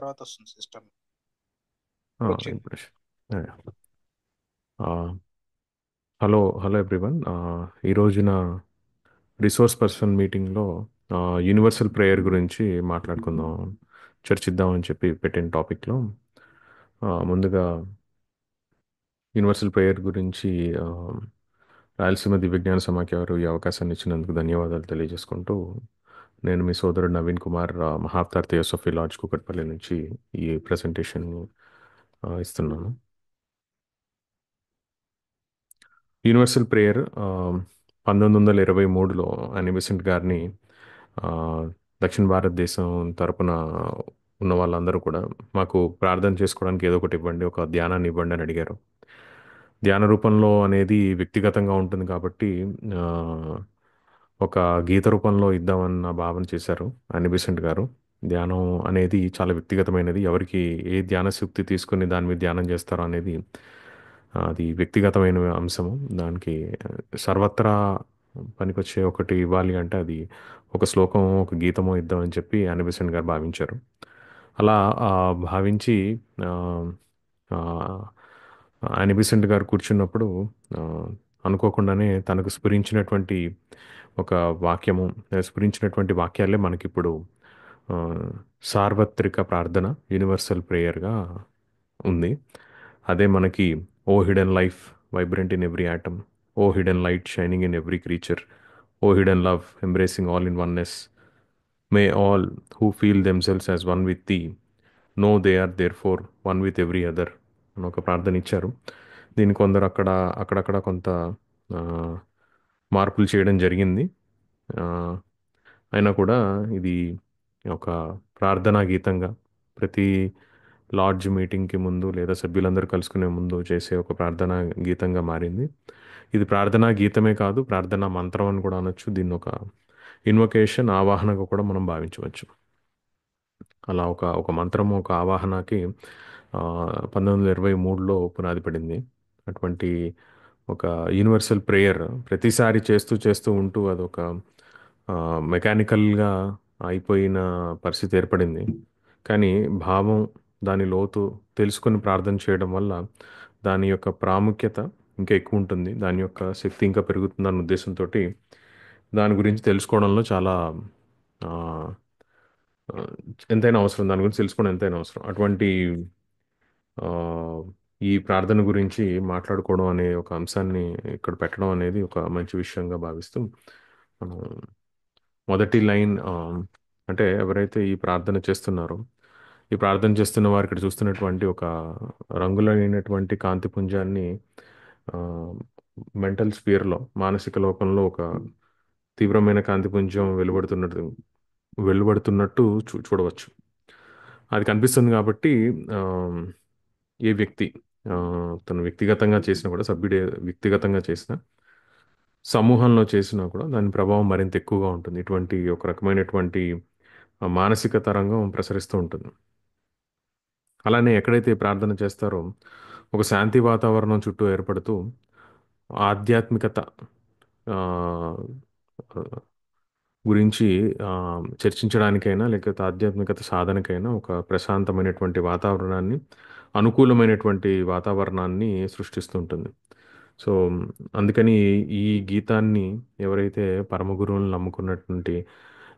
తర్వాత వస్తుంది సిస్టమ్. ఆ, వచ్చింది. ఇప్పుడు హలో హలో ఎవ్రీవన్. ఈ రోజున రిసోర్స్ పర్సన్ మీటింగ్లో యూనివర్సల్ ప్రేయర్ గురించి మాట్లాడుకుందాం, చర్చిద్దాం అని చెప్పి పెట్టిన టాపిక్లో ముందుగా యూనివర్సల్ ప్రేయర్ గురించి ఆ, రాయలసీమ దివ్యజ్ఞాన సమాఖ్య వారు ఈ అవకాశాన్ని ఇచ్చినందుకు ధన్యవాదాలు తెలియజేసుకుంటూ, నేను మీ సోదరుడు నవీన్ కుమార్, మహావతార్ థియోసఫీ లాడ్జ్ కూకట్పల్లి నుంచి ఈ ప్రెజెంటేషన్ ఇస్తున్నాను. యూనివర్సల్ ప్రేయర్ 1923లో అని బెసెంట్ గారిని ఆ, దక్షిణ భారతదేశం తరపున ఉన్న వాళ్ళందరూ కూడా మాకు ప్రార్థన చేసుకోవడానికి ఏదో ఒకటి ఇవ్వండి, ఒక ధ్యానాన్ని ఇవ్వండి అని అడిగారు. ధ్యాన రూపంలో అనేది వ్యక్తిగతంగా ఉంటుంది కాబట్టి ఆ, ఒక గీత రూపంలో ఇద్దామన్న భావన చేశారు అని బెసెంట్ గారు. ధ్యానం అనేది చాలా వ్యక్తిగతమైనది. ఎవరికి ఏ ధ్యాన శక్తి తీసుకుని దాని మీద ధ్యానం చేస్తారో అనేది అది వ్యక్తిగతమైన అంశము. దానికి సర్వత్రా పనికొచ్చే ఒకటి ఇవ్వాలి అంటే అది ఒక శ్లోకం, ఒక గీతమో ఇద్దామని చెప్పి అనిబెసెంట్ గారు భావించారు. అలా భావించి ఆ, ఆ, అనిబెసెంట్ గారు కూర్చున్నప్పుడు ఆ, అనుకోకుండానే తనకు స్ఫురించినటువంటి ఒక వాక్యము, స్ఫురించినటువంటి వాక్యాలే మనకిప్పుడు ఆ, సార్వత్రిక ప్రార్థన, యూనివర్సల్ ప్రేయర్గా ఉంది. అదే మనకి O hidden life vibrant in every atom, O hidden light shining in every creature, O hidden love embracing all in oneness, may all who feel themselves as one with thee know they are therefore one with every other అని ఒక ప్రార్థన ఇచ్చారు. దీన్ని కొందరు అక్కడక్కడ కొంత ఆ, మార్పులు చేయడం జరిగింది. ఆ, అయినా కూడా ఇది ఒక ప్రార్థనా గీతంగా ప్రతి లాడ్జ్ మీటింగ్కి ముందు లేదా సభ్యులందరూ కలుసుకునే ముందు చేసే ఒక ప్రార్థనా గీతంగా మారింది. ఇది ప్రార్థనా గీతమే కాదు, ప్రార్థనా మంత్రం అని కూడా అనొచ్చు. దీన్ని ఒక ఇన్వొకేషన్, ఆవాహనగా కూడా మనం భావించవచ్చు. అలా ఒక ఒక మంత్రము, ఒక ఆవాహనకి 1923లో పునాది పడింది. అటువంటి ఒక యూనివర్సల్ ప్రేయర్ ప్రతిసారి చేస్తూ చేస్తూ ఉంటూ అదొక మెకానికల్గా అయిపోయిన పరిస్థితి ఏర్పడింది. కానీ భావం, దాని లోతు తెలుసుకొని ప్రార్థన చేయడం వల్ల దాని యొక్క ప్రాముఖ్యత ఇంకా ఎక్కువ ఉంటుంది, దాని యొక్క శక్తి ఇంకా పెరుగుతుందన్న ఉద్దేశంతో దాని గురించి తెలుసుకోవడంలో చాలా ఆ, ఆ, ఎంతైనా అవసరం, దాని గురించి తెలుసుకోవడం ఎంతైనా అవసరం. అటువంటి ఆ, ఈ ప్రార్థన గురించి మాట్లాడుకోవడం అనే ఒక అంశాన్ని ఇక్కడ పెట్టడం అనేది ఒక మంచి విషయంగా భావిస్తూ, మనం మొదటి లైన్ అంటే ఎవరైతే ఈ ప్రార్థన చేస్తున్నారో, ఈ ప్రార్థన చేస్తున్న వారు ఇక్కడ చూస్తున్నటువంటి ఒక రంగులైనటువంటి కాంతిపుంజాన్ని మెంటల్ స్పియర్లో, మానసిక లోకంలో ఒక తీవ్రమైన కాంతిపుంజం వెలువడుతున్నట్టు చూడవచ్చు. అది కనిపిస్తుంది కాబట్టి ఆ, ఏ వ్యక్తి ఆ, తను వ్యక్తిగతంగా చేసినా కూడా, సభ్యుడే వ్యక్తిగతంగా చేసినా, సమూహంలో చేసినా కూడా దాని ప్రభావం మరింత ఎక్కువగా ఉంటుంది. ఇటువంటి ఒక రకమైనటువంటి మానసిక తరంగం ప్రసరిస్తూ ఉంటుంది. అలానే ఎక్కడైతే ప్రార్థన చేస్తారో ఒక శాంతి వాతావరణం చుట్టూ ఏర్పడుతూ ఆధ్యాత్మికత ఆ, గురించి ఆ, చర్చించడానికైనా లేకపోతే ఆధ్యాత్మికత సాధనకైనా ఒక ప్రశాంతమైనటువంటి వాతావరణాన్ని, అనుకూలమైనటువంటి వాతావరణాన్ని సృష్టిస్తూ ఉంటుంది. సో అందుకని ఈ గీతాన్ని ఎవరైతే పరమ గురువులను నమ్ముకున్నటువంటి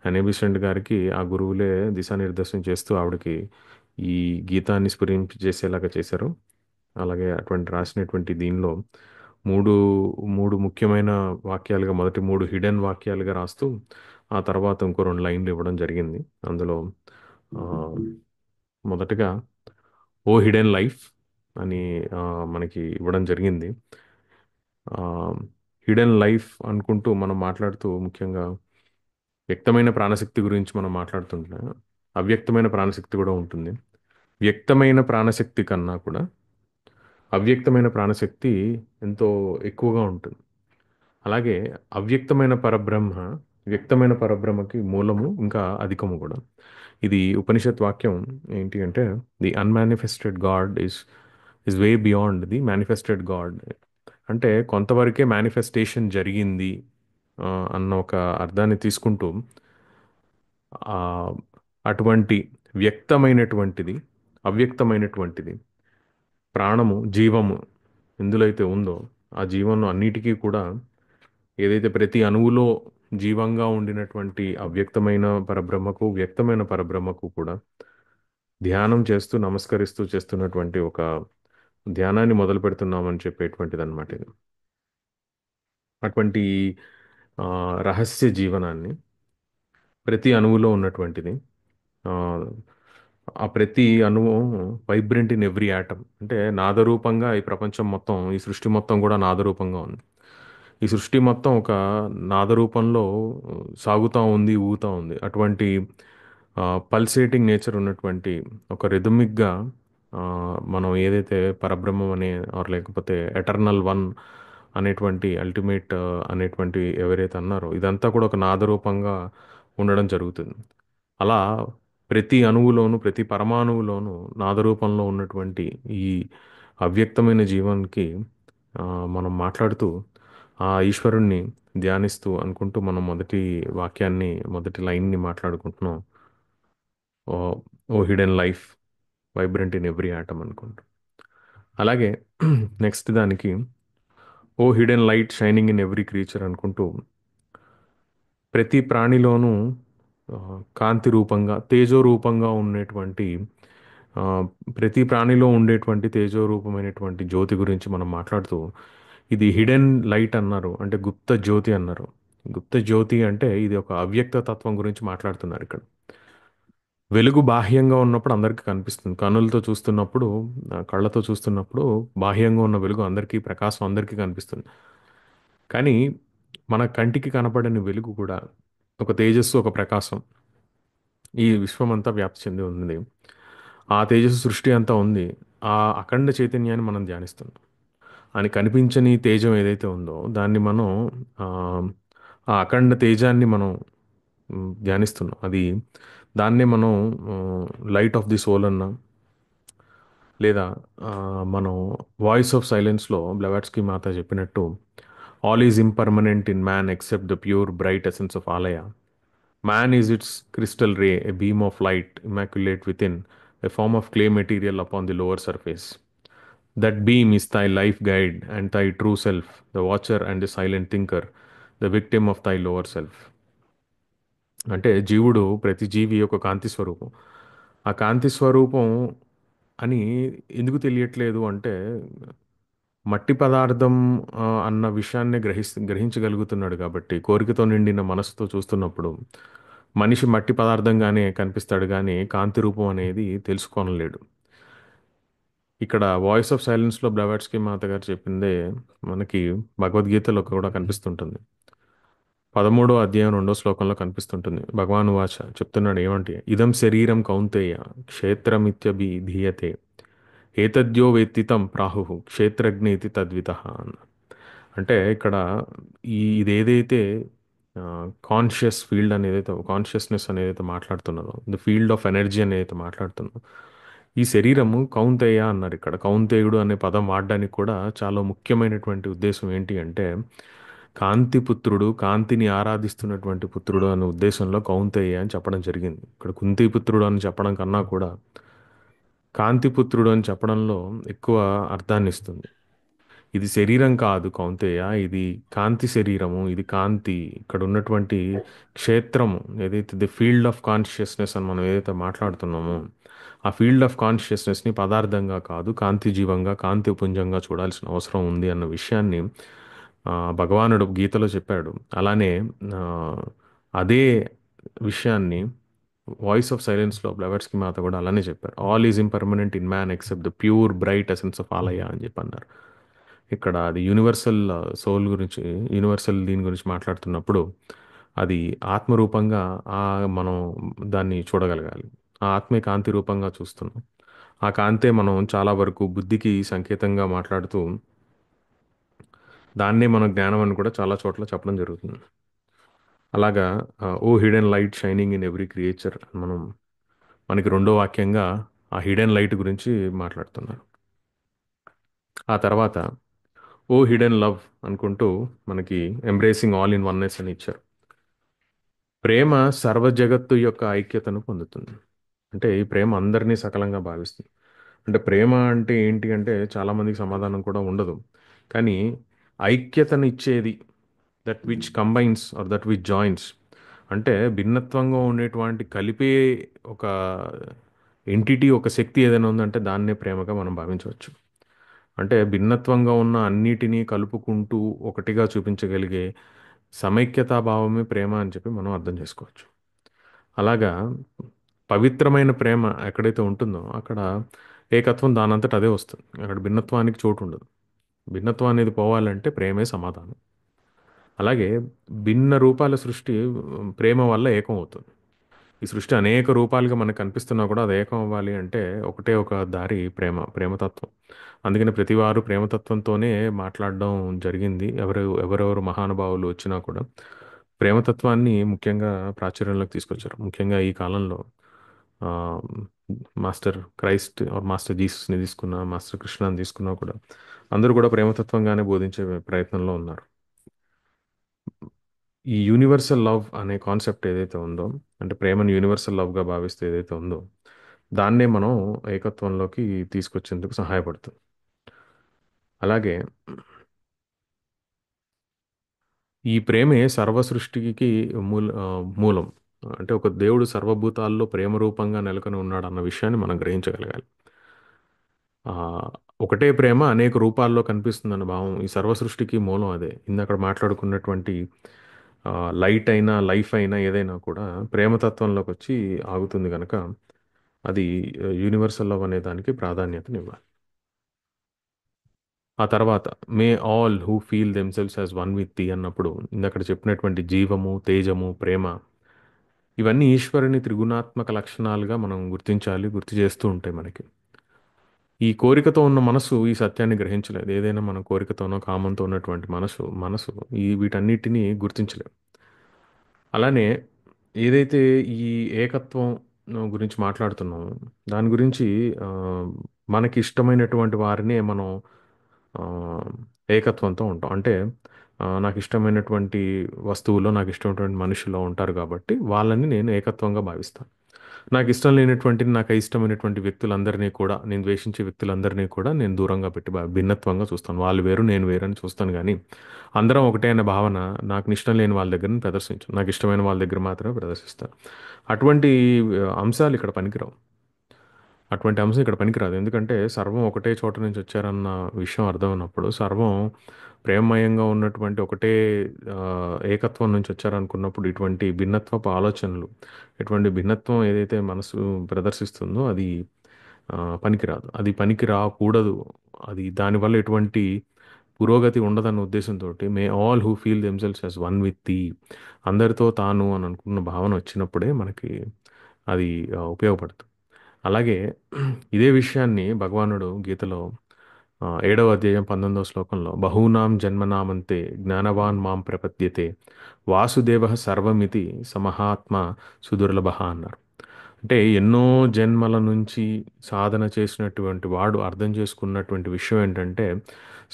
అనేబిసెంట్ గారికి ఆ గురువులే దిశానిర్దేశం చేస్తూ ఆవిడకి ఈ గీతాన్ని స్ఫురింపజేసేలాగా చేశారు. అలాగే అటువంటి రాసినటువంటి దీనిలో మూడు మూడు ముఖ్యమైన వాక్యాలుగా, మొదటి మూడు హిడెన్ వాక్యాలుగా రాస్తూ ఆ తర్వాత ఇంకో రెండు లైన్లు ఇవ్వడం జరిగింది. అందులో ఆ, మొదటగా ఓ హిడెన్ లైఫ్ అని ఆ, మనకి ఇవ్వడం జరిగింది. హిడెన్ లైఫ్ అనుకుంటూ మనం మాట్లాడుతూ ముఖ్యంగా వ్యక్తమైన ప్రాణశక్తి గురించి మనం మాట్లాడుతుంటే అవ్యక్తమైన ప్రాణశక్తి కూడా ఉంటుంది. వ్యక్తమైన ప్రాణశక్తి కన్నా కూడా అవ్యక్తమైన ప్రాణశక్తి ఎంతో ఎక్కువగా ఉంటుంది. అలాగే అవ్యక్తమైన పరబ్రహ్మ వ్యక్తమైన పరబ్రహ్మకి మూలము, ఇంకా అధికము కూడా. ఇది ఉపనిషత్ వాక్యం ఏంటి అంటే, the unmanifested God is way beyond the manifested God. అంటే కొంతవరకే మేనిఫెస్టేషన్ జరిగింది ఆ, అన్న ఒక అర్థాన్ని తీసుకుంటూ ఆ, అటువంటి వ్యక్తమైనటువంటిది, అవ్యక్తమైనటువంటిది, ప్రాణము, జీవము ఎందులో అయితే ఉందో ఆ జీవంలో అన్నిటికీ కూడా ఏదైతే ప్రతి అణువులో జీవంగా ఉండినటువంటి అవ్యక్తమైన పరబ్రహ్మకు, వ్యక్తమైన పరబ్రహ్మకు కూడా ధ్యానం చేస్తూ నమస్కరిస్తూ చేస్తున్నటువంటి ఒక ధ్యానాన్ని మొదలు పెడుతున్నామని చెప్పేటువంటిది అనమాట ఇది. అటువంటి ఆ, రహస్య జీవనాన్ని ప్రతి అణువులో ఉన్నటువంటిది, ఆ ఆ ప్రతి అణువు వైబ్రెంట్ ఇన్ ఎవ్రీ యాటమ్, అంటే నాదరూపంగా ఈ ప్రపంచం మొత్తం, ఈ సృష్టి మొత్తం కూడా నాదరూపంగా ఉంది. ఈ సృష్టి మొత్తం ఒక నాదరూపంలో సాగుతూ ఉంది, ఊగుతూ ఉంది. అటువంటి పల్సేటింగ్ నేచర్ ఉన్నటువంటి ఒక రిథమిక్గా మనం ఏదైతే పరబ్రహ్మం అనే ఆర్ లేకపోతే ఎటర్నల్ వన్ అనేటువంటి అల్టిమేట్ అనేటువంటి ఎవరైతే అన్నారో ఇదంతా కూడా ఒక నాదరూపంగా ఉండడం జరుగుతుంది. అలా ప్రతి అణువులోను, ప్రతి పరమాణువులోను నాదరూపంలో ఉన్నటువంటి ఈ అవ్యక్తమైన జీవానికి ఆ, మనం మాట్లాడుతూ ఆ ఈశ్వరుణ్ణి ధ్యానిస్తూ అనుకుంటూ మనం మొదటి వాక్యాన్ని, మొదటి లైన్ని మాట్లాడుకుంటున్నాం. O O hidden life vibrant in every atom అనుకుంటూ. అలాగే నెక్స్ట్ దానికి O hidden light shining in every creature అనుకుంటూ ప్రతి ప్రాణిలోనూ ఆ, కాంతి రూపంగా, తేజో రూపంగా ఉండేటువంటి ఆ, ప్రతి ప్రాణిలో ఉండేటువంటి తేజో రూపమైనటువంటి జ్యోతి గురించి మనం మాట్లాడుతూ ఇది హిడెన్ లైట్ అన్నారు, అంటే గుప్త జ్యోతి అన్నారు. గుప్త జ్యోతి అంటే ఇది ఒక అవ్యక్త తత్వం గురించి మాట్లాడుతున్నారు ఇక్కడ. వెలుగు బాహ్యంగా ఉన్నప్పుడు అందరికీ కనిపిస్తుంది, కనులతో చూస్తున్నప్పుడు, కళ్ళతో చూస్తున్నప్పుడు బాహ్యంగా ఉన్న వెలుగు అందరికీ, ప్రకాశం అందరికీ కనిపిస్తుంది. కానీ మన కంటికి కనపడని వెలుగు కూడా ఒక తేజస్సు, ఒక ప్రకాశం ఈ విశ్వం అంతా వ్యాప్తి చెంది ఉంది. ఆ తేజస్సు సృష్టి అంతా ఉంది. ఆ అఖండ చైతన్యాన్ని మనం ధ్యానిస్తున్నాం. అని కనిపించని తేజం ఏదైతే ఉందో దాన్ని మనం ఆ ఆ అఖండ తేజాన్ని మనం ధ్యానిస్తున్నాం. అది దాన్నే మనం లైట్ ఆఫ్ ది సోల్ అన్నా, లేదా ఆ, మనం వాయిస్ ఆఫ్ సైలెన్స్లో బ్లవాట్స్కి మాత చెప్పినట్టు all is impermanent in man except the pure bright essence of ఆలయ. Man is its crystal ray, a beam of light, immaculate within, a form of clay material upon the lower surface. That beam is thy life guide and thy true self, the watcher and the silent thinker, the victim of thy lower self. అంటే జీవుడు, ప్రతి జీవి ఒక కాంతి స్వరూపం. ఆ కాంతి స్వరూపం అని ఎందుకు తెలియట్లేదు అంటే మట్టి పదార్థం అన్న విషయాన్ని గ్రహించగలుగుతున్నాడు కాబట్టి, కోరికతో నిండిన మనసుతో చూస్తున్నప్పుడు మనిషి మట్టి పదార్థంగానే కనిపిస్తాడు కానీ కాంతి రూపం అనేది తెలుసుకోనలేడు. ఇక్కడ వాయిస్ ఆఫ్ సైలెన్స్లో బ్లవాట్స్కి మాత గారు చెప్పిందే మనకి భగవద్గీతలో కూడా కనిపిస్తుంటుంది. 13వ అధ్యాయం 2వ శ్లోకంలో కనిపిస్తుంటుంది. భగవాన్ వాచ చెప్తున్నాడు ఏమంటే, ఇదం శరీరం కౌంతేయ క్షేత్రమిత్యభిధీయతే ఏతద్యో వేత్తితం ప్రాహు క్షేత్రజ్ఞేతి తద్విత అన్న. అంటే ఇక్కడ ఇదేదైతే కాన్షియస్ ఫీల్డ్ అనేదైతే, కాన్షియస్నెస్ అనేదైతే మాట్లాడుతున్నదో, ది ఫీల్డ్ ఆఫ్ ఎనర్జీ అనేది మాట్లాడుతున్నదో, ఈ శరీరము కౌంతేయ అన్నారు. ఇక్కడ కౌంతేయుడు అనే పదం వాడడానికి కూడా చాలా ముఖ్యమైనటువంటి ఉద్దేశం ఏంటి అంటే, కాంతి పుత్రుడు, కాంతిని ఆరాధిస్తున్నటువంటి పుత్రుడు అనే ఉద్దేశంలో కౌంతేయ అని చెప్పడం జరిగింది. ఇక్కడ కుంతి పుత్రుడు అని చెప్పడం కన్నా కూడా కాంతిపుత్రుడు అని చెప్పడంలో ఎక్కువ అర్థాన్ని ఇస్తుంది. ఇది శరీరం కాదు కౌంతేయ, ఇది కాంతి శరీరము, ఇది కాంతి. ఇక్కడ ఉన్నటువంటి క్షేత్రము ఏదైతే ది ఫీల్డ్ ఆఫ్ కాన్షియస్నెస్ అని మనం ఏదైతే మాట్లాడుతున్నామో ఆ ఫీల్డ్ ఆఫ్ కాన్షియస్నెస్ని పదార్థంగా కాదు, కాంతి జీవంగా, కాంతి పుంజంగా చూడాల్సిన అవసరం ఉంది అన్న విషయాన్ని భగవానుడు గీతలో చెప్పాడు. అలానే ఆ, అదే విషయాన్ని వాయిస్ ఆఫ్ సైలెన్స్లో బ్లవర్స్కి మాత కూడా అలానే చెప్పారు. All is impermanent in man except the pure bright essence of ఆలయ అని చెప్పి అన్నారు. ఇక్కడ అది యూనివర్సల్ సోల్ గురించి, యూనివర్సల్ దీని గురించి మాట్లాడుతున్నప్పుడు అది ఆత్మరూపంగా మనం దాన్ని చూడగలగాలి. ఆ ఆత్మే కాంతి రూపంగా చూస్తున్నాం. ఆ కాంతే మనం చాలా వరకు బుద్ధికి సంకేతంగా మాట్లాడుతూ దాన్నే మనం జ్ఞానం అని కూడా చాలా చోట్ల చెప్పడం జరుగుతుంది. అలాగా O hidden light shining in every creature మనం, మనకి రెండో వాక్యంగా ఆ హిడెన్ లైట్ గురించి మాట్లాడుతున్నారు. ఆ తర్వాత ఓ హిడెన్ లవ్ అనుకుంటూ మనకి ఎంబ్రేసింగ్ ఆల్ ఇన్ వన్నెస్ అని ఇచ్చారు. ప్రేమ సర్వ జగత్తు యొక్క ఐక్యతను పొందుతుంది. అంటే ఈ ప్రేమ అందరినీ సకలంగా భావిస్తుంది. అంటే ప్రేమ అంటే ఏంటి అంటే చాలామందికి సమాధానం కూడా ఉండదు. కానీ ఐక్యతనిచ్చేది, that which combines or that which joins, అంటే భిన్నత్వంగా ఉండేటువంటి కలిపే ఒక ఎంటిటీ, ఒక శక్తి ఏదైనా ఉందంటే దాన్నే ప్రేమగా మనం భావించవచ్చు. అంటే భిన్నత్వంగా ఉన్న అన్నిటినీ కలుపుకుంటూ ఒకటిగా చూపించగలిగే సమైక్యతా భావమే ప్రేమ అని చెప్పి మనం అర్థం చేసుకోవచ్చు. అలాగా పవిత్రమైన ప్రేమ ఎక్కడైతే ఉంటుందో అక్కడ ఏకత్వం దానంతట అదే వస్తుంది. అక్కడ భిన్నత్వానికి చోటు ఉండదు. భిన్నత్వం అనేది పోవాలంటే ప్రేమే సమాధానం. అలాగే భిన్న రూపాల సృష్టి ప్రేమ వల్ల ఏకం అవుతుంది. ఈ సృష్టి అనేక రూపాలుగా మనకు కనిపిస్తున్నా కూడా అది ఏకం అవ్వాలి అంటే ఒకటే ఒక దారి, ప్రేమ, ప్రేమతత్వం. అందుకని ప్రతివారు ప్రేమతత్వంతోనే మాట్లాడడం జరిగింది. ఎవరెవరు మహానుభావులు వచ్చినా కూడా ప్రేమతత్వాన్ని ముఖ్యంగా ప్రాచుర్యంలోకి తీసుకొచ్చారు. ముఖ్యంగా ఈ కాలంలో ఆ, మాస్టర్ క్రైస్ట్ ఆర్ మాస్టర్ జీసస్ని తీసుకున్నా, మాస్టర్ కృష్ణని తీసుకున్నా కూడా అందరూ కూడా ప్రేమతత్వంగానే బోధించే ప్రయత్నంలో ఉన్నారు. ఈ యూనివర్సల్ లవ్ అనే కాన్సెప్ట్ ఏదైతే ఉందో, అంటే ప్రేమను యూనివర్సల్ లవ్గా భావిస్తే ఏదైతే ఉందో, దాన్నే మనం ఏకత్వంలోకి తీసుకొచ్చేందుకు సహాయపడుతుంది. అలాగే ఈ ప్రేమే సర్వ సృష్టికి మూలం. అంటే ఒక దేవుడు సర్వభూతాల్లో ప్రేమ రూపంగా నెలకొని ఉన్నాడు అన్న విషయాన్ని మనం గ్రహించగలగాలి. ఆ, ఒకటే ప్రేమ అనేక రూపాల్లో కనిపిస్తుందన్న భావం ఈ సర్వ సృష్టికి మూలం అదే. ఇందాక మాట్లాడుకున్నటువంటి లైట్ అయినా లైఫ్ అయినా ఏదైనా కూడా ప్రేమతత్వంలోకి వచ్చి ఆగుతుంది కనుక అది యూనివర్సల్ లవ్ అనే దానికి ప్రాధాన్యతనివ్వాలి. ఆ తర్వాత మే all who feel themselves as one with the అన్నప్పుడు ఇందక్కడ చెప్పినటువంటి జీవము, తేజము, ప్రేమ, ఇవన్నీ ఈశ్వరుని త్రిగుణాత్మక లక్షణాలుగా మనం గుర్తించాలి, గుర్తు చేస్తూ ఉంటాయి మనకి. ఈ కోరికతో ఉన్న మనసు ఈ సత్యాన్ని గ్రహించలేదు. ఏదైనా మన కోరికతోనో కామంతో ఉన్నటువంటి మనసు ఈ వీటన్నిటిని గుర్తించలేదు. అలానే ఏదైతే ఈ ఏకత్వం గురించి మాట్లాడుతున్నామో దాని గురించి ఆ, మనకి ఇష్టమైనటువంటి వారినే మనం ఆ, ఏకత్వంతో ఉంటాం. అంటే నాకు ఇష్టమైనటువంటి వస్తువులో, నాకు ఇష్టమైనటువంటి మనుషులో ఉంటారు కాబట్టి వాళ్ళని నేను ఏకత్వంగా భావిస్తాను. నాకు ఇష్టం లేనటువంటి, నాకు ఇష్టమైనటువంటి వ్యక్తులందరినీ కూడా, నేను ద్వేషించే వ్యక్తులందరినీ కూడా నేను దూరంగా పెట్టి భిన్నత్వంగా చూస్తాను. వాళ్ళు వేరు, నేను వేరు అని చూస్తాను. కానీ అందరం ఒకటే అనే భావన నాకు ఇష్టం లేని వాళ్ళ దగ్గర ప్రదర్శించు, నాకు ఇష్టమైన వాళ్ళ దగ్గర మాత్రమే ప్రదర్శిస్తాను. అటువంటి అంశాలు ఇక్కడ పనికిరావు. అటువంటి అంశం ఇక్కడ పనికిరాదు. ఎందుకంటే సర్వం ఒకటే చోట నుంచి వచ్చారన్న విషయం అర్థమైనప్పుడు, సర్వం ప్రేమమయంగా ఉన్నటువంటి ఒకటే ఆ, ఏకత్వం నుంచి వచ్చారనుకున్నప్పుడు ఇటువంటి భిన్నత్వపు ఆలోచనలు, ఇటువంటి భిన్నత్వం ఏదైతే మనసు ప్రదర్శిస్తుందో అది పనికిరాదు. అది పనికి రాకూడదు. అది దానివల్ల ఎటువంటి పురోగతి ఉండదన్న ఉద్దేశంతో మే all who feel themselves as one with the, అందరితో తాను అని అనుకున్న భావన వచ్చినప్పుడే మనకి అది ఉపయోగపడుతుంది. అలాగే ఇదే విషయాన్ని భగవానుడు గీతలో 7వ అధ్యాయం 19వ శ్లోకంలో బహూనాం జన్మనామంతే జ్ఞానవాన్ మాం ప్రపద్యతే వాసుదేవ సర్వమితి సమహాత్మ సుదుర్లభ అన్నారు. అంటే ఎన్నో జన్మల నుంచి సాధన చేసినటువంటి వాడు అర్థం చేసుకున్నటువంటి విషయం ఏంటంటే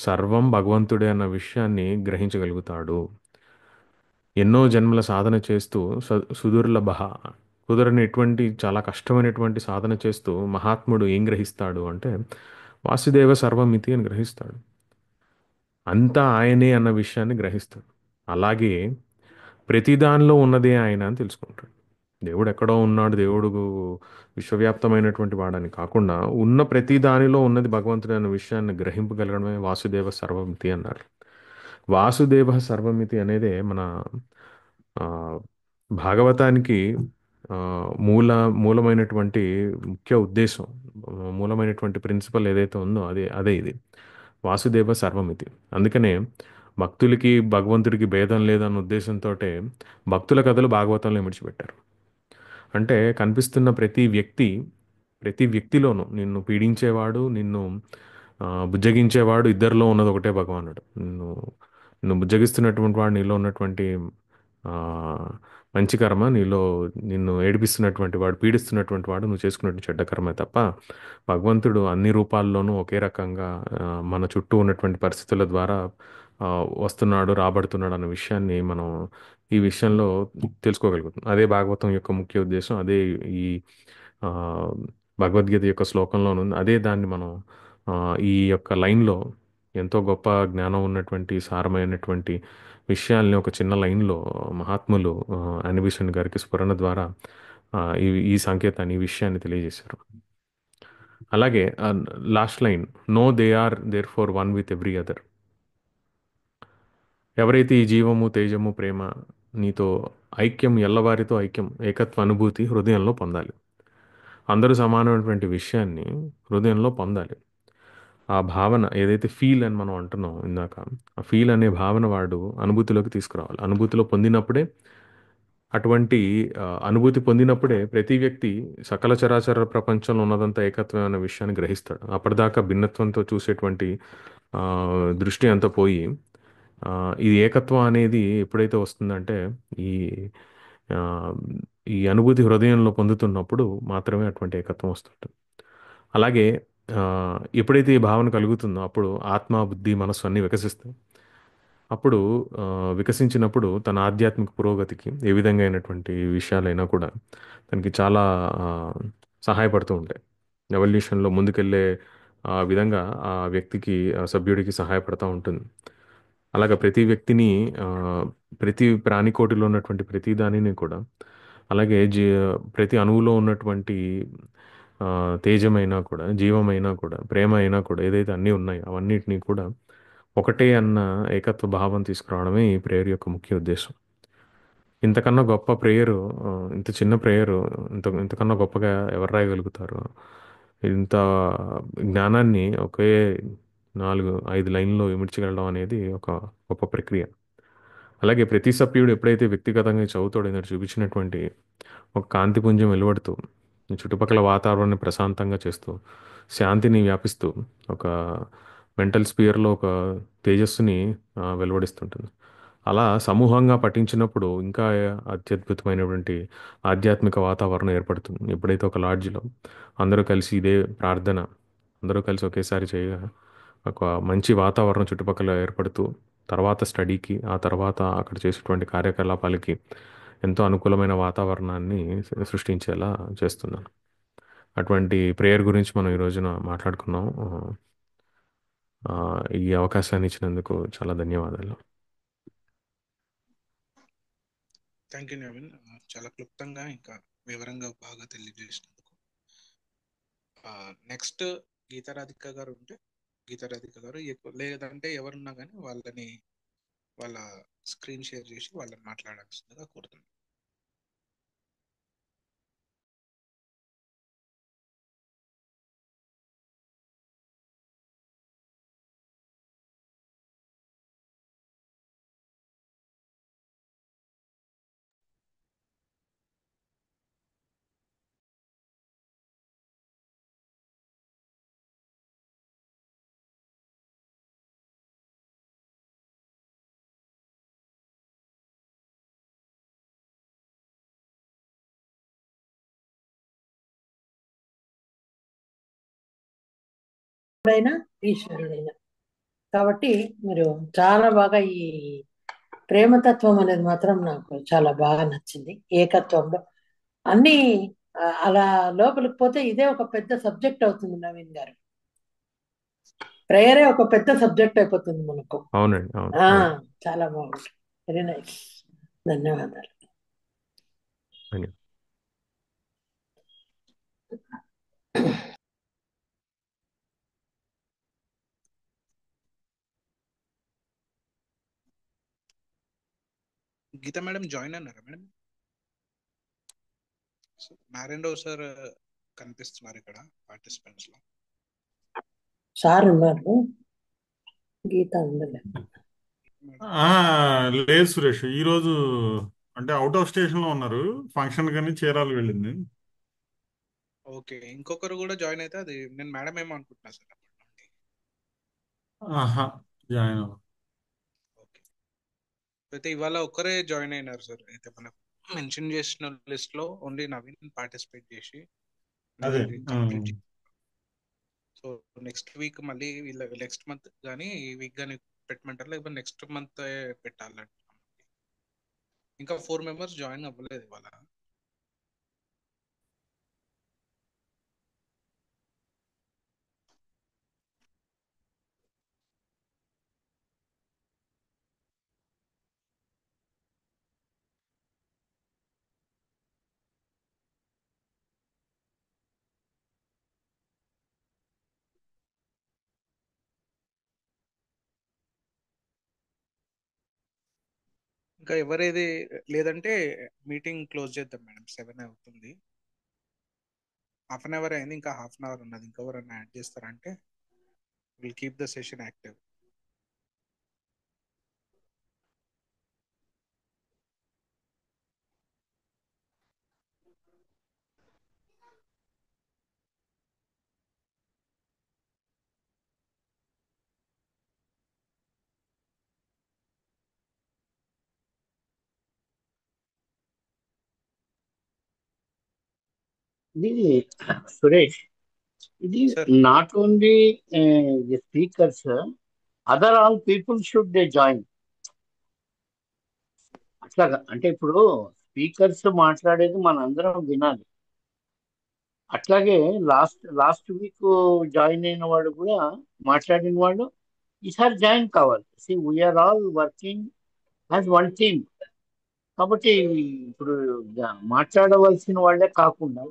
సర్వం భగవంతుడే అన్న విషయాన్ని గ్రహించగలుగుతాడు. ఎన్నో జన్మల సాధన చేస్తూ సుదుర్లభ, కుదరనిటువంటి చాలా కష్టమైనటువంటి సాధన చేస్తూ మహాత్ముడు ఏం గ్రహిస్తాడు అంటే వాసుదేవ సర్వమితి అని గ్రహిస్తాడు. అంతా ఆయనే అన్న విషయాన్ని గ్రహిస్తాడు. అలాగే ప్రతి దానిలో ఉన్నదే ఆయన అని తెలుసుకుంటాడు. దేవుడు ఎక్కడో ఉన్నాడు, దేవుడు విశ్వవ్యాప్తమైనటువంటి వాడని కాకుండా ఉన్న ప్రతి దానిలో ఉన్నది భగవంతుడు అన్న విషయాన్ని గ్రహింపగలగడమే వాసుదేవ సర్వమితి అన్నారు. వాసుదేవ సర్వమితి అనేదే మన ఆ, భాగవతానికి ఆ, మూలమైనటువంటి ముఖ్య ఉద్దేశం, మూలమైనటువంటి ప్రిన్సిపల్ ఏదైతే ఉందో అదే అదే ఇది వాసుదేవ సర్వమితి. అందుకనే భక్తులకి భగవంతుడికి భేదం లేదన్న ఉద్దేశంతో భక్తుల కథలు భాగవతంలో విడిచిపెట్టారు. అంటే కనిపిస్తున్న ప్రతి వ్యక్తిలోనూ నిన్ను పీడించేవాడు, నిన్ను బుజ్జగించేవాడు, ఇద్దరిలో ఉన్నది ఒకటే భగవానుడు. నిన్ను బుజ్జగిస్తున్నటువంటి వాడు నీలో ఉన్నటువంటి ఆ, మంచి కర్మ, నిన్ను ఏడిపిస్తున్నటువంటి వాడు, పీడిస్తున్నటువంటి వాడు నువ్వు చేసుకున్నటువంటి చెడ్డ కర్మే తప్ప భగవంతుడు అన్ని రూపాల్లోనూ ఒకే రకంగా మన చుట్టూ ఉన్నటువంటి పరిస్థితుల ద్వారా ఆ, వస్తున్నాడు, రాబడుతున్నాడు అన్న విషయాన్ని మనం ఈ విషయంలో తెలుసుకోగలుగుతాం. అదే భాగవతం యొక్క ముఖ్య ఉద్దేశం. అదే ఈ ఆ, భగవద్గీత యొక్క శ్లోకంలోను ఉంది. అదే దాన్ని మనం ఈ యొక్క లైన్లో ఎంతో గొప్ప జ్ఞానం ఉన్నటువంటి సారమైనటువంటి విషయాల్ని ఒక చిన్న లైన్లో మహాత్ములు అనిబిషన్ గారికి స్ఫురణ ద్వారా ఈ సంకేతాన్ని ఈ విషయాన్ని తెలియజేశారు. అలాగే last line, know they are there for one with every other. ఎవరైతే ఈ జీవము తేజము ప్రేమ నీతో ఐక్యం, ఎల్లవారితో ఐక్యం, ఏకత్వ అనుభూతి హృదయంలో పొందాలి. అందరూ సమానమైనటువంటి విషయాన్ని హృదయంలో పొందాలి. ఆ భావన ఏదైతే ఫీల్ అని మనం అంటున్నాం ఇందాక, ఆ ఫీల్ అనే భావన వాడు అనుభూతిలోకి తీసుకురావాలి. అనుభూతిలో పొందినప్పుడే, అటువంటి అనుభూతి పొందినప్పుడే ప్రతి వ్యక్తి సకల చరాచర ప్రపంచంలో ఉన్నదంతా ఏకత్వం అనే విషయాన్ని గ్రహిస్తాడు. అప్పటిదాకా భిన్నత్వంతో చూసేటువంటి ఆ, దృష్టి అంతా పోయి ఆ, ఇది ఏకత్వం అనేది ఎప్పుడైతే వస్తుందంటే ఈ ఆ, ఈ అనుభూతి హృదయంలో పొందుతున్నప్పుడు మాత్రమే అటువంటి ఏకత్వం వస్తుంటుంది. అలాగే ఆ, ఎప్పుడైతే ఈ భావన కలుగుతుందో అప్పుడు ఆత్మ, బుద్ధి, మనస్సు అన్నీ వికసిస్తాయి. అప్పుడు వికసించినప్పుడు తన ఆధ్యాత్మిక పురోగతికి ఏ విధంగా అయినటువంటి విషయాలైనా కూడా తనకి చాలా ఆ, సహాయపడుతూ ఉంటాయి. ఎవల్యూషన్లో ముందుకెళ్ళే విధంగా ఆ వ్యక్తికి, ఆ సభ్యుడికి సహాయపడుతూ ఉంటుంది. అలాగా ప్రతి వ్యక్తిని, ఆ, ప్రతి ప్రాణికోటిలో ఉన్నటువంటి ప్రతి దానిని కూడా, అలాగే ప్రతి అణువులో ఉన్నటువంటి ఆ, తేజమైనా కూడా, జీవమైనా కూడా, ప్రేమ అయినా కూడా, ఏదైతే అన్నీ ఉన్నాయో అవన్నిటినీ కూడా ఒకటే అన్న ఏకత్వ భావం తీసుకురావడమే ఈ ప్రేయర్ యొక్క ముఖ్య ఉద్దేశం. ఇంతకన్నా గొప్ప ప్రేయరు, ఇంత చిన్న ప్రేయరు ఇంతకన్నా గొప్పగా ఎవరు రాయగలుగుతారు? ఇంత జ్ఞానాన్ని ఒకే 4-5 లైన్‌లో ఇమిడ్చగలడం అనేది ఒక గొప్ప ప్రక్రియ. అలాగే ప్రతి సభ్యుడు ఎప్పుడైతే వ్యక్తిగతంగా చదువుతాడో ఇందాక చూపించినటువంటి ఒక కాంతిపుంజం వెలువడుతూ ఈ చుట్టుపక్కల వాతావరణాన్ని ప్రశాంతంగా చేస్తూ శాంతిని వ్యాపిస్తూ ఒక మెంటల్ స్పియర్లో ఒక తేజస్సుని వెలువడిస్తుంటుంది. అలా సమూహంగా పఠించినప్పుడు ఇంకా అత్యద్భుతమైనటువంటి ఆధ్యాత్మిక వాతావరణం ఏర్పడుతుంది. ఎప్పుడైతే ఒక లాడ్జ్లో అందరూ కలిసి ఇదే ప్రార్థన అందరూ కలిసి ఒకేసారి చేయగా ఒక మంచి వాతావరణం చుట్టుపక్కల ఏర్పడుతూ తర్వాత స్టడీకి, ఆ తర్వాత అక్కడ చేసేటువంటి కార్యకలాపాలకి ఎంతో అనుకూలమైన వాతావరణాన్ని సృష్టించేలా చేస్తున్నాను. అటువంటి ప్రేయర్ గురించి మనం ఈ రోజున మాట్లాడుకున్నాం. ఆ, ఈ అవకాశాన్ని ఇచ్చినందుకు చాలా ధన్యవాదాలు. థ్యాంక్ యూ నవీన్, చాలా క్లుప్తంగా ఇంకా వివరంగా బాగా తెలియజేసినందుకు. నెక్స్ట్ గీతారాధిక గారు ఉంటే, గీతారాధిక గారు లేదంటే ఎవరున్నా కానీ వాళ్ళ స్క్రీన్ షేర్ చేసి వాళ్ళని మాట్లాడాల్సిందిగా కోరుతున్నాను. ఎప్పుడైనా ఈశ్వరుడైనా. కాబట్టి మీరు చాలా బాగా ఈ ప్రేమతత్వం అనేది మాత్రం నాకు చాలా బాగా నచ్చింది. ఏకత్వంలో అన్ని అలా లోపలికి పోతే ఇదే ఒక పెద్ద సబ్జెక్ట్ అవుతుంది నవీన్ గారు. ప్రేయరే ఒక పెద్ద సబ్జెక్ట్ అయిపోతుంది మనకు. అవునండి, అవును, ఆ అవును. చాలా బాగుంది. Very nice. ధన్యవాదాలు. ధన్యవాదాలు. గీతా మేడం జాయిన్ అన్నారా మేడం? నారాయణ రావు సార్ కనిపిస్తున్నారు ఇక్కడ పార్టిసిపెంట్స్ లో. సార్ ఉన్నారు, గీత ఉండలేదు. లేదు సురేష్, ఈరోజు అంటే అవుట్ ఆఫ్ స్టేషన్ లో ఉన్నారు. ఫంక్షన్ కానీ చీరాలు వెళ్ళింది. ఓకే, ఇంకొకరు కూడా జాయిన్ అయితే అది నేను మేడం ఏమో అనుకుంటున్నా సార్ అప్పటి నుండి. ఆహా, జాయిన్ అవ్వ. ఓకే, అయితే ఇవాళ ఒక్కరే జాయిన్ అయినారు సార్. అయితే మనకు మెన్షన్ చేసిన లిస్ట్ లో ఓన్లీ నవీన్ పార్టిసిపేట్ చేసి అదే కంప్లీట్. సో నెక్స్ట్ వీక్ మళ్ళీ వీళ్ళ నెక్స్ట్ మంత్ కానీ ఈ వీక్ కానీ పెట్టమంటారు, లేకపోతే నెక్స్ట్ మంత్ పెట్టాలంట. ఇంకా 4 మెంబర్స్ జాయిన్ అవ్వలేదు ఇవాళ. ఇంకా ఎవరేది లేదంటే మీటింగ్ క్లోజ్ చేద్దాం మేడం. 7 అవుతుంది. హాఫ్ అన్ అవర్ అయింది, ఇంకా హాఫ్ అన్ అవర్ ఉన్నది. ఇంకా ఎవరైనా యాడ్ చేస్తారంటే will keep the session active. ఇది సురేష్, ఇది sir not only the speakers, other all people should they join. అట్లాగా అంటే ఇప్పుడు స్పీకర్స్ మాట్లాడేది మనందరం వినాలి. అట్లాగే లాస్ట్ వీక్ జాయిన్ అయిన వాడు కూడా, మాట్లాడిన వాళ్ళు ఈసారి జాయిన్ కావాలి. See we're all working as one team. కాబట్టి ఇప్పుడు మాట్లాడవలసిన వాళ్ళే కాకుండా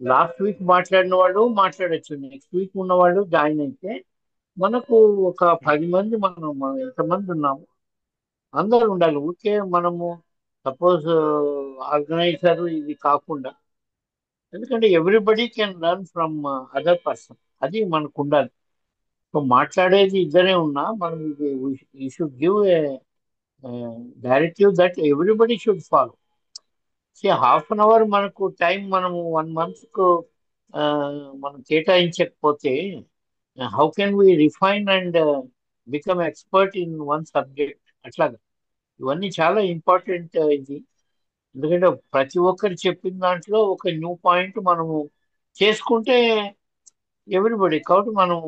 లాస్ట్ వీక్ మాట్లాడిన వాళ్ళు మాట్లాడచ్చు, నెక్స్ట్ వీక్ ఉన్న వాళ్ళు జాయిన్ అయితే మనకు ఒక 10 మంది, మనం ఎంతమంది ఉన్నాము అందరూ ఉండాలి. ఊరికే మనము సపోజ్ ఆర్గనైజర్ ఇది కాకుండా, ఎందుకంటే everybody can learn from other person, అది మనకు ఉండాలి. సో మాట్లాడేది ఇద్దరే ఉన్నా మనం you should give a directive that everybody should follow. Half an hour మనకు టైం మనము 1 మంత్కు మనం కేటాయించకపోతే how can we refine and become expert in one subject? అట్లాగా ఇవన్నీ చాలా ఇంపార్టెంట్. ఇది ఎందుకంటే ప్రతి ఒక్కరు చెప్పిన దాంట్లో ఒక న్యూ పాయింట్ మనము చేసుకుంటే ఎవ్రీబడి. కాబట్టి మనం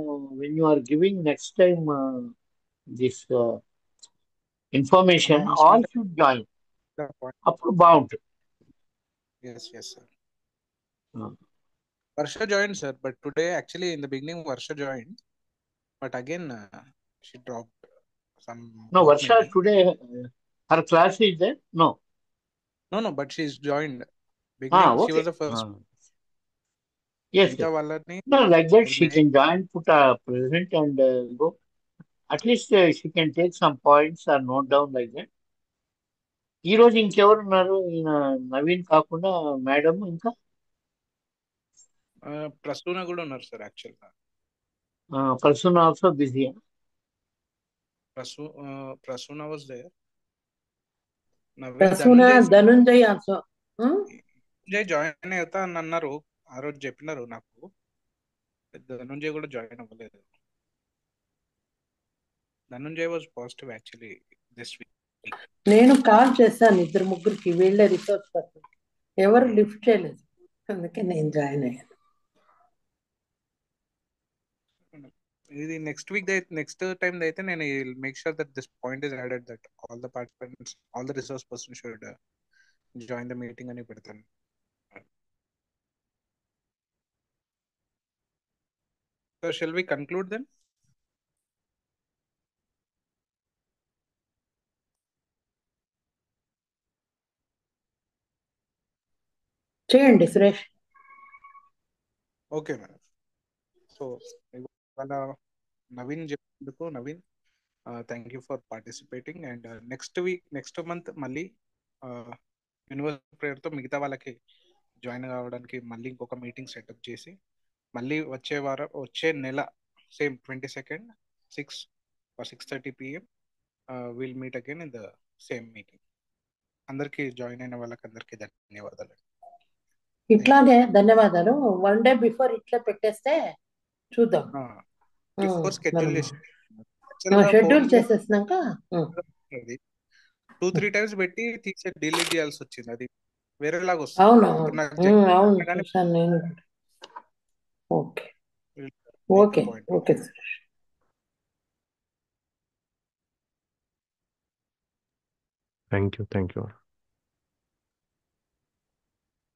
when you are giving next time this information, all should join, అప్పుడు బాగుంటుంది. yes sir. Varsha joined sir, but today actually in the beginning Varsha joined, but again she dropped some No, work Varsha maybe. today, her class is there? No. No, but she's joined beginning. She Okay. was the first. Yes, Mita yes. వాళ్ళని No, like that అది she may- can join, put a present and go. At least she can take some points or note down like that. ఈ రోజు ఇంకెవరు ఉన్నారు? ఈయన నవీన్ కాకుండా madam ఇంకా ప్రసూన కూడా ఉన్నారు సార్. యాక్చువల్ గా person also busy. Prasuna was there. Naveen Prasuna Dhanunjay also. Join అవుతా అని అన్నారు ఆ రోజు, చెప్పినారు నాకు. ధనుంజయ్ కూడా జాయిన్ అవ్వలేదు. Dhanunjay was positive actually this week. నేను కాల్ చేశాను 2-3కి, వీళ్ళే రిసోర్స్ పర్సన్, ఎవరు లిఫ్ట్ చేయలేదు, అందుకే నేను జాయిన్ అయ్యాను. ఇది నెక్స్ట్ వీక్ నెక్స్ట్ టైం అయితే నేను make sure that this point is added, that all the participants, all the resource person should join the meeting అని పెడతాను. So shall we conclude then? చేయండి సురేష్. Okay madam. సో ఇవాళ నవీన్ చెప్పినందుకు, Naveen thank you for participating. And next month మళ్ళీ universal ప్రేయర్తో మిగతా వాళ్ళకి join కావడానికి మళ్ళీ ఇంకొక మీటింగ్ సెటప్ చేసి, మళ్ళీ వచ్చే నెల same 22nd 6 or 6:30 PM will meet again in the same meeting. అందరికీ జాయిన్ అయిన వాళ్ళకి అందరికీ ధన్యవాదాలు. ఇట్లాగే ధన్యవాదాలు. 1 day బిఫోర్ ఇట్లా పెట్టేస్తే చూద్దాం. బిఫోర్ స్కెడ్యూల్ చేసి షెడ్యూల్ చేసేసినాక 2-3 times పెట్టి డిలీట్ చేయాల్సి వచ్చింది. అది వేరేలాగా వస్తుంది. అవును చూసాను నేను. Okay okay okay Suresh. Thank you.